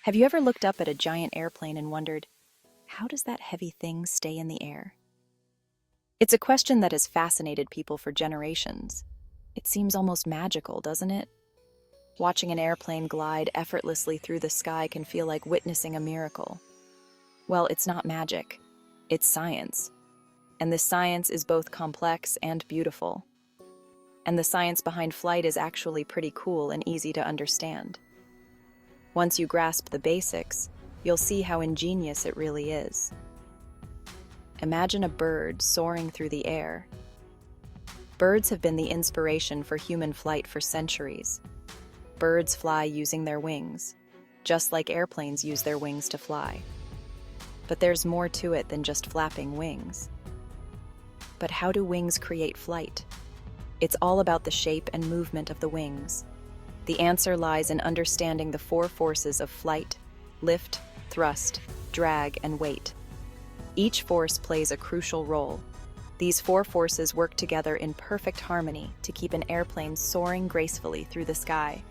Have you ever looked up at a giant airplane and wondered, how does that heavy thing stay in the air? It's a question that has fascinated people for generations. It seems almost magical, doesn't it? Watching an airplane glide effortlessly through the sky can feel like witnessing a miracle. Well, it's not magic. It's science. And this science is both complex and beautiful. And the science behind flight is actually pretty cool and easy to understand. Once you grasp the basics, you'll see how ingenious it really is. Imagine a bird soaring through the air. Birds have been the inspiration for human flight for centuries. Birds fly using their wings, just like airplanes use their wings to fly. But there's more to it than just flapping wings. But how do wings create flight? It's all about the shape and movement of the wings. The answer lies in understanding the four forces of flight: lift, thrust, drag, and weight. Each force plays a crucial role. These four forces work together in perfect harmony to keep an airplane soaring gracefully through the sky.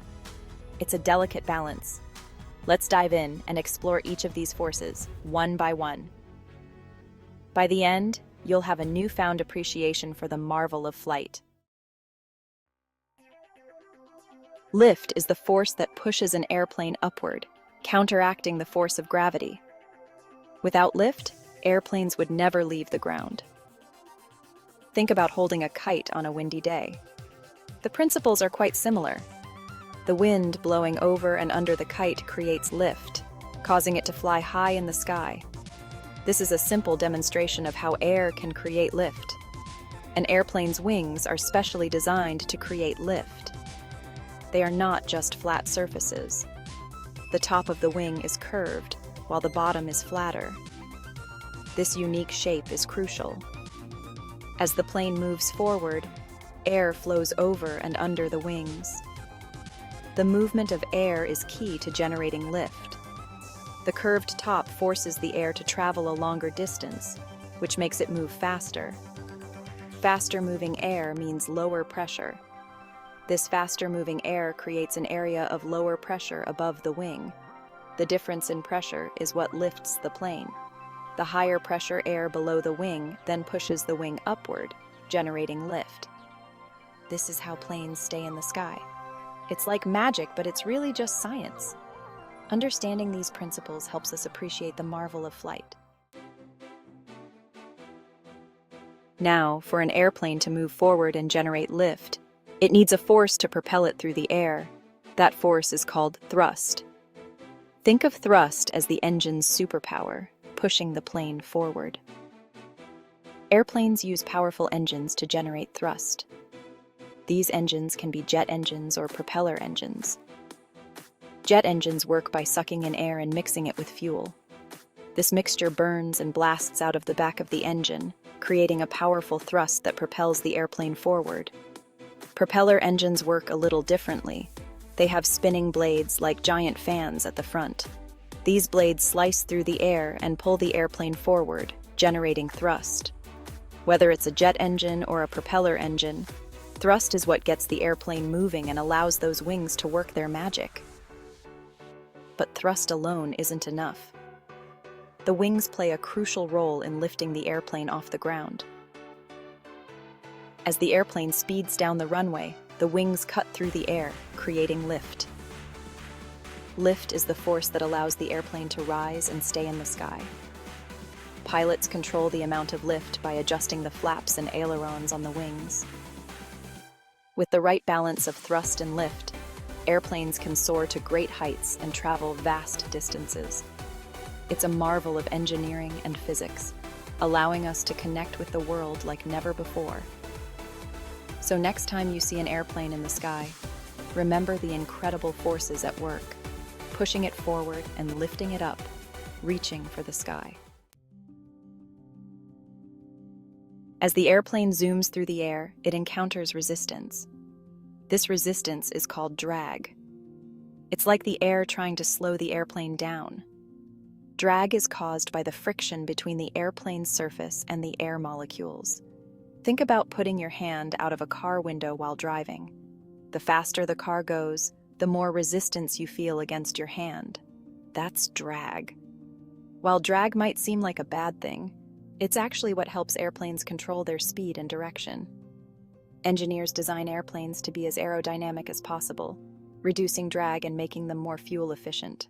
It's a delicate balance. Let's dive in and explore each of these forces, one by one. By the end, you'll have a newfound appreciation for the marvel of flight. Lift is the force that pushes an airplane upward, counteracting the force of gravity. Without lift, airplanes would never leave the ground. Think about holding a kite on a windy day. The principles are quite similar. The wind blowing over and under the kite creates lift, causing it to fly high in the sky. This is a simple demonstration of how air can create lift. An airplane's wings are specially designed to create lift. They are not just flat surfaces. The top of the wing is curved, while the bottom is flatter. This unique shape is crucial. As the plane moves forward, air flows over and under the wings. The movement of air is key to generating lift. The curved top forces the air to travel a longer distance, which makes it move faster. Faster moving air means lower pressure. This faster moving air creates an area of lower pressure above the wing. The difference in pressure is what lifts the plane. The higher pressure air below the wing then pushes the wing upward, generating lift. This is how planes stay in the sky. It's like magic, but it's really just science. Understanding these principles helps us appreciate the marvel of flight. Now, for an airplane to move forward and generate lift, it needs a force to propel it through the air. That force is called thrust. Think of thrust as the engine's superpower, pushing the plane forward. Airplanes use powerful engines to generate thrust. These engines can be jet engines or propeller engines. Jet engines work by sucking in air and mixing it with fuel. This mixture burns and blasts out of the back of the engine, creating a powerful thrust that propels the airplane forward. Propeller engines work a little differently. They have spinning blades like giant fans at the front. These blades slice through the air and pull the airplane forward, generating thrust. Whether it's a jet engine or a propeller engine, thrust is what gets the airplane moving and allows those wings to work their magic. But thrust alone isn't enough. The wings play a crucial role in lifting the airplane off the ground. As the airplane speeds down the runway, the wings cut through the air, creating lift. Lift is the force that allows the airplane to rise and stay in the sky. Pilots control the amount of lift by adjusting the flaps and ailerons on the wings. With the right balance of thrust and lift, airplanes can soar to great heights and travel vast distances. It's a marvel of engineering and physics, allowing us to connect with the world like never before. So next time you see an airplane in the sky, remember the incredible forces at work, pushing it forward and lifting it up, reaching for the sky. As the airplane zooms through the air, it encounters resistance. This resistance is called drag. It's like the air trying to slow the airplane down. Drag is caused by the friction between the airplane's surface and the air molecules. Think about putting your hand out of a car window while driving. The faster the car goes, the more resistance you feel against your hand. That's drag. While drag might seem like a bad thing, it's actually what helps airplanes control their speed and direction. Engineers design airplanes to be as aerodynamic as possible, reducing drag and making them more fuel efficient.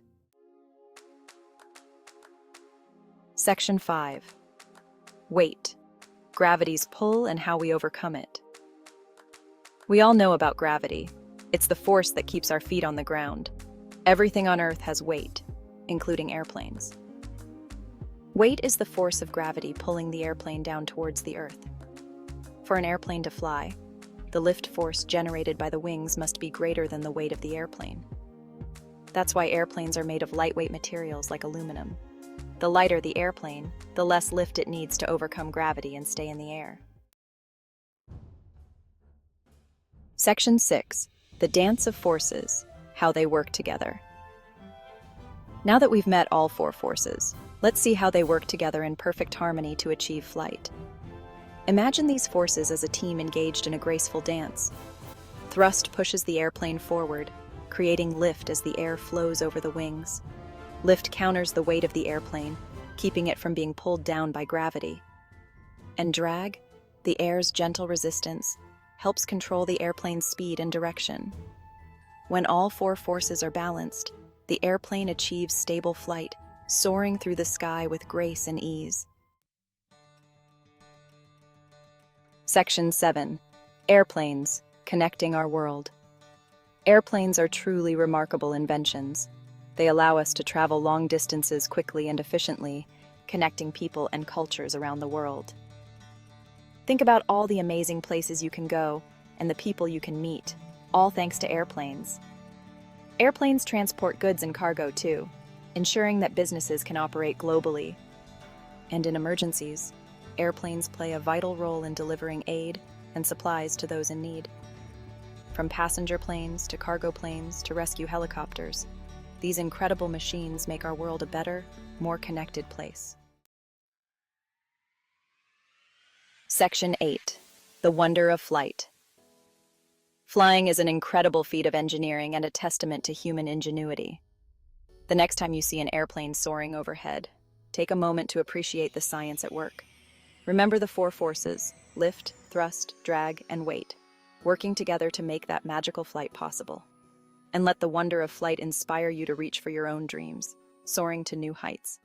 Section 5. Weight. Gravity's pull and how we overcome it. We all know about gravity. It's the force that keeps our feet on the ground. Everything on Earth has weight, including airplanes. Weight is the force of gravity pulling the airplane down towards the Earth. For an airplane to fly, the lift force generated by the wings must be greater than the weight of the airplane. That's why airplanes are made of lightweight materials like aluminum. The lighter the airplane, the less lift it needs to overcome gravity and stay in the air. Section 6. The dance of forces, how they work together. Now that we've met all four forces, let's see how they work together in perfect harmony to achieve flight. Imagine these forces as a team engaged in a graceful dance. Thrust pushes the airplane forward, creating lift as the air flows over the wings. Lift counters the weight of the airplane, keeping it from being pulled down by gravity. And drag, the air's gentle resistance, helps control the airplane's speed and direction. When all four forces are balanced, the airplane achieves stable flight, soaring through the sky with grace and ease. Section 7. Airplanes, connecting our world. Airplanes are truly remarkable inventions. They allow us to travel long distances quickly and efficiently, connecting people and cultures around the world. Think about all the amazing places you can go and the people you can meet, all thanks to airplanes. Airplanes transport goods and cargo too, ensuring that businesses can operate globally. And in emergencies, airplanes play a vital role in delivering aid and supplies to those in need. From passenger planes to cargo planes to rescue helicopters, these incredible machines make our world a better, more connected place. Section 8. The wonder of flight. Flying is an incredible feat of engineering and a testament to human ingenuity. The next time you see an airplane soaring overhead, take a moment to appreciate the science at work. Remember the four forces: lift, thrust, drag, and weight, working together to make that magical flight possible. And let the wonder of flight inspire you to reach for your own dreams, soaring to new heights.